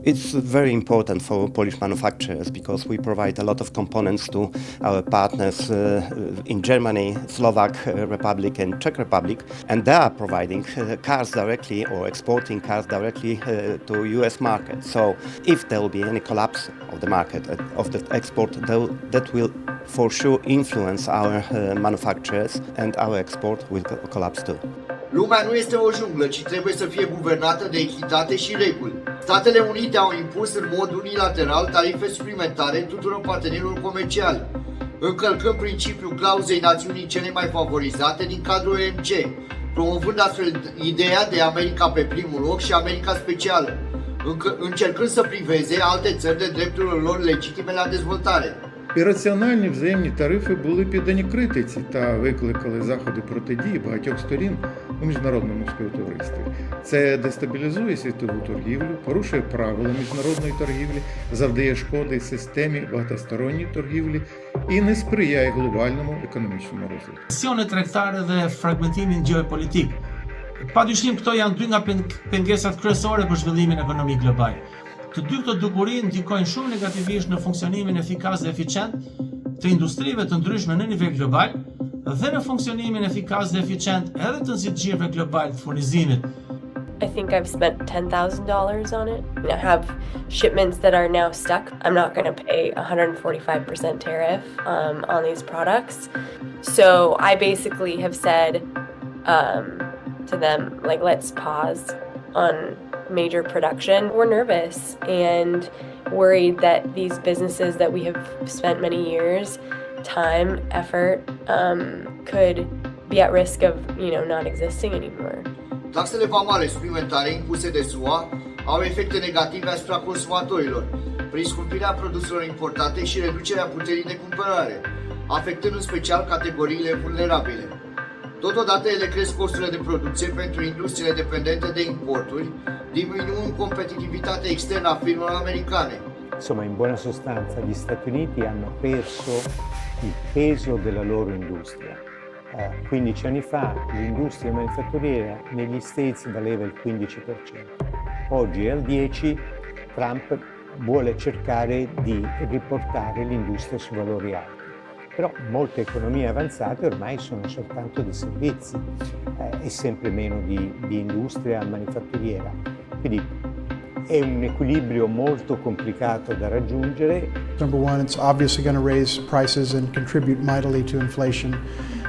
It's very important for Polish manufacturers because we provide a lot of components to our partners in Germany, Slovak Republic and Czech Republic, and they are providing cars directly or exporting cars directly to US market. So if there will be any collapse of the market, of the export, that will for sure influence our manufacturers and our export will collapse too. Lumea nu este o junglă, ci trebuie să fie guvernată de echitate și reguli. Statele Unite au impus în mod unilateral tarife suplimentare tuturor partenerilor comerciali, încălcând principiul clauzei națiunii cele mai favorizate din cadrul OMC, promovând astfel ideea de America pe primul loc și America specială, încercând să priveze alte țări de drepturile lor legitime la dezvoltare. Ірраціональні взаємні тарифи були піддані критиці та викликали заходи протидії багатьох сторін у міжнародному співтоваристві. Це дестабілізує світову торгівлю, порушує правила міжнародної торгівлі, завдає шкоди системі багатосторонньої торгівлі і не сприяє глобальному економічному розвитку. Presione tregtare dhe fragmentimin gjeopolitik. Padyshim këto janë dy nga pengesat kryesore për zhvillimin ekonomik global. Të dy këto dukuri ndikojnë shumë negativisht në funksionimin efikas dhe eficient të industrive të ndryshme në nivel global dhe në funksionimin efikas dhe eficient edhe të zgjidhjeve global të furnizimit. I think I've spent $10,000 on it. I have shipments that are now stuck. I'm not going to pay 145% tariff on these products. So I basically have said to them, like, let's pause on major production. We're nervous and worried that these businesses that we have spent many years, time, effort, could be at risk of, not existing anymore. Taxele vamale suplimentare impuse de SUA au efecte negative asupra consumatorilor, prin scumpirea produselor importate și reducerea puterii de cumpărare, afectând în special categoriile vulnerabile. Totodată, ele cresc costurile de producție pentru industriile dependente de importuri, diminuând competitivitatea externă a firmelor americane. Insomma, in buona sostanza, gli Stati Uniti hanno perso il peso della loro industria. 15 anni fa l'industria manifatturiera negli States valeva il 15%. Oggi è al 10%, Trump vuole cercare di riportare l'industria su valori alti. Però molte economie avanzate ormai sono soltanto di servizi e sempre meno di industria manifatturiera. Quindi è un equilibrio molto complicato da raggiungere. Number one, it's obviously going to raise prices and contribute mightily to inflation.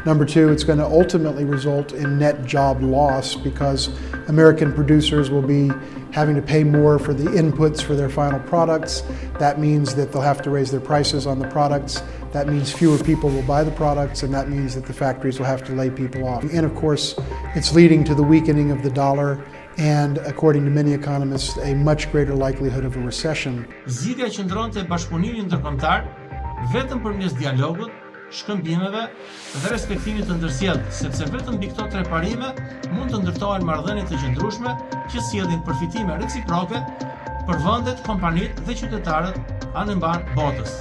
Number two, it's going to ultimately result in net job loss because American producers will be having to pay more for the inputs for their final products. That means that they'll have to raise their prices on the products. That means fewer people will buy the products, and that means that the factories will have to lay people off. And of course, it's leading to the weakening of the dollar and, according to many economists, a much greater likelihood of a recession. Zgjidhja qëndron te bashkëpunimi ndërkombëtar vetëm përmes dialogut, shkëmbimeve dhe respektimit të ndërsjellët, sepse vetëm mbi këto tre parime mund të ndërtohen marrëdhënie të qëndrueshme që sjellin përfitime reciproke për vendet, kompanitë dhe qytetarët anë mbar botës.